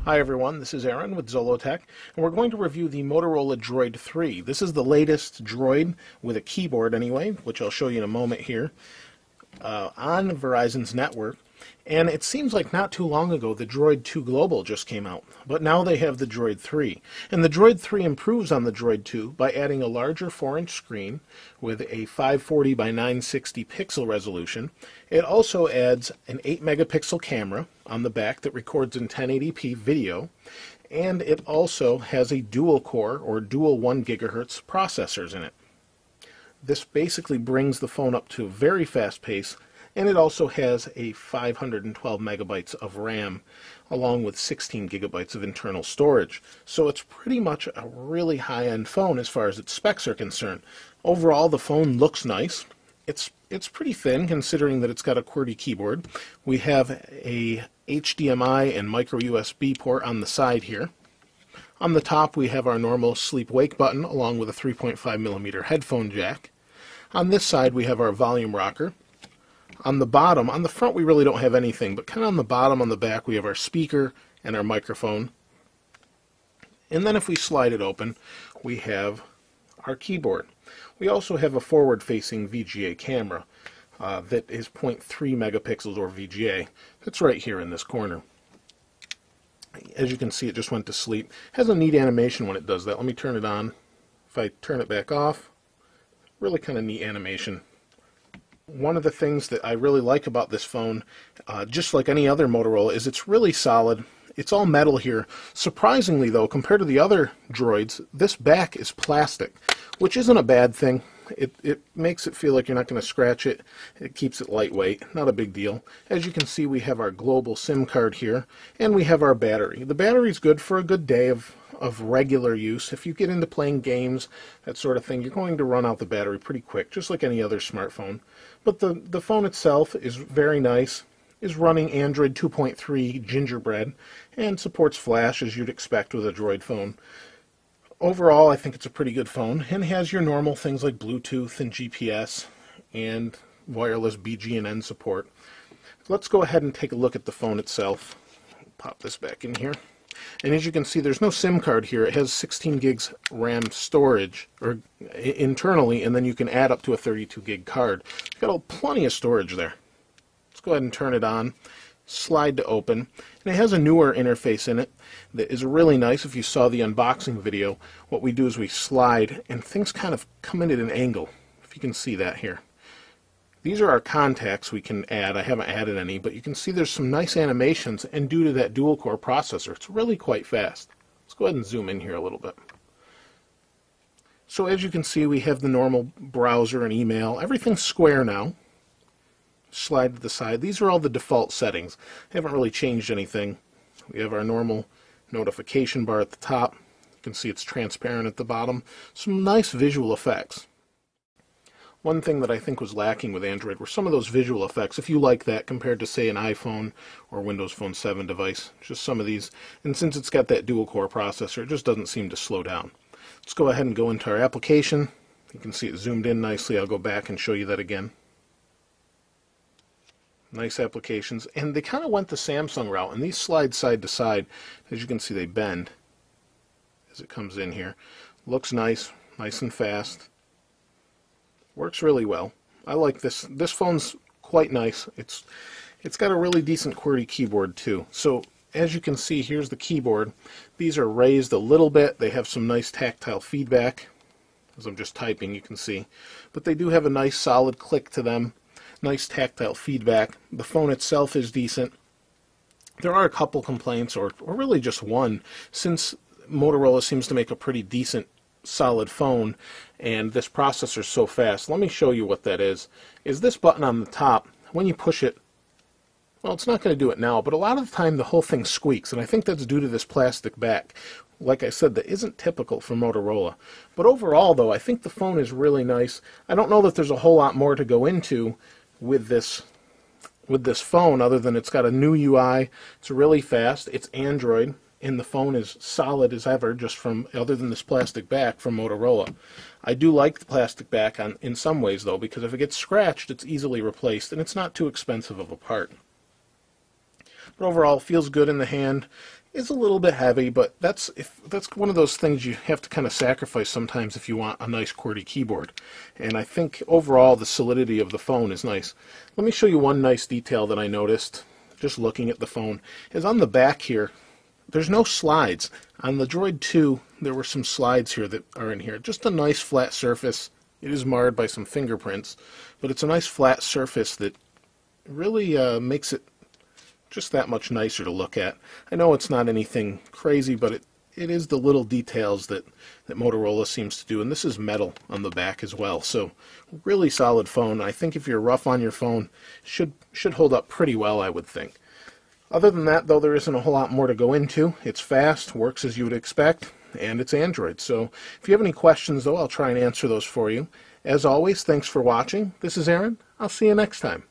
Hi everyone, this is Aaron with Zollotech, and we're going to review the Motorola Droid 3. This is the latest Droid, with a keyboard anyway, which I'll show you in a moment here, on Verizon's network. And it seems like not too long ago the Droid 2 Global just came out, but now they have the Droid 3. And the Droid 3 improves on the Droid 2 by adding a larger 4-inch screen with a 540 by 960 pixel resolution. It also adds an 8 megapixel camera on the back that records in 1080p video, and it also has a dual core or dual 1 gigahertz processors in it. This basically brings the phone up to a very fast pace, and it also has a 512 megabytes of RAM along with 16 gigabytes of internal storage. So it's pretty much a really high-end phone as far as its specs are concerned. Overall, the phone looks nice. It's pretty thin considering that it's got a QWERTY keyboard. We have a HDMI and micro USB port on the side here. On the top we have our normal sleep-wake button along with a 3.5 millimeter headphone jack. On this side we have our volume rocker. On the bottom, on the front we really don't have anything, but kind of on the bottom, on the back, we have our speaker and our microphone. And then if we slide it open, we have our keyboard. We also have a forward-facing VGA camera that is 0.3 megapixels or VGA. That's right here in this corner. As you can see, it just went to sleep. It has a neat animation when it does that. Let me turn it on. If I turn it back off, really kind of neat animation. One of the things that I really like about this phone, just like any other Motorola, is it's really solid. It's all metal here. Surprisingly, though, compared to the other Droids, this back is plastic, which isn't a bad thing. It makes it feel like you're not going to scratch it. It keeps it lightweight. Not a big deal. As you can see, we have our global SIM card here, and we have our battery. The battery's good for a good day of regular use. If you get into playing games, that sort of thing, you're going to run out the battery pretty quick, just like any other smartphone. But the phone itself is very nice, is running Android 2.3 Gingerbread, and supports Flash as you'd expect with a Droid phone. Overall, I think it's a pretty good phone, and has your normal things like Bluetooth and GPS and wireless BGN support. Let's go ahead and take a look at the phone itself. Pop this back in here. And as you can see, there's no SIM card here. It has 16 gigs RAM storage or internally, and then you can add up to a 32 gig card. You've got plenty of storage there. Let's go ahead and turn it on. Slide to open. And it has a newer interface in it that is really nice. If you saw the unboxing video, what we do is we slide, and things kind of come in at an angle, if you can see that here. These are our contacts we can add. I haven't added any, but you can see there's some nice animations, and due to that dual-core processor, it's really quite fast. Let's go ahead and zoom in here a little bit. So as you can see, we have the normal browser and email. Everything's square now. Slide to the side. These are all the default settings. I haven't really changed anything. We have our normal notification bar at the top. You can see it's transparent at the bottom. Some nice visual effects. One thing that I think was lacking with Android were some of those visual effects, if you like that, compared to, say, an iPhone or Windows Phone 7 device. Just some of these. And since it's got that dual-core processor, it just doesn't seem to slow down. Let's go ahead and go into our application. You can see it zoomed in nicely. I'll go back and show you that again. Nice applications. And they kind of went the Samsung route, and these slide side to side. As you can see, they bend as it comes in here. Looks nice, nice and fast. Works really well. I like this. This phone's quite nice. It's got a really decent QWERTY keyboard too. So as you can see, here's the keyboard. These are raised a little bit. They have some nice tactile feedback. As I'm just typing, you can see. But they do have a nice solid click to them. Nice tactile feedback. The phone itself is decent. There are a couple complaints, or really just one, since Motorola seems to make a pretty decent solid phone, and this processor is so fast. Let me show you what that is this button on the top. When you push it, well, it's not going to do it now, but a lot of the time the whole thing squeaks, and I think that's due to this plastic back. Like I said, that isn't typical for Motorola. But overall, though, I think the phone is really nice. I don't know that there's a whole lot more to go into with this phone, other than it's got a new UI. It's really fast. It's Android. And the phone is solid as ever, just from, other than this plastic back, from Motorola. I do like the plastic back in some ways, though, because if it gets scratched, it's easily replaced, and it's not too expensive of a part. But overall, feels good in the hand. It's a little bit heavy, but that's one of those things you have to kind of sacrifice sometimes if you want a nice QWERTY keyboard. And I think overall the solidity of the phone is nice. Let me show you one nice detail that I noticed just looking at the phone. Is on the back here, there's no slides. On the Droid 2, there were some slides here that are in here. Just a nice flat surface. It is marred by some fingerprints, but it's a nice flat surface that really makes it just that much nicer to look at. I know it's not anything crazy, but it is the little details that Motorola seems to do. And this is metal on the back as well, so really solid phone. I think if you're rough on your phone, should hold up pretty well, I would think. Other than that, though, there isn't a whole lot more to go into. It's fast, works as you would expect, and it's Android. So if you have any questions, though, I'll try and answer those for you. As always, thanks for watching. This is Aaron. I'll see you next time.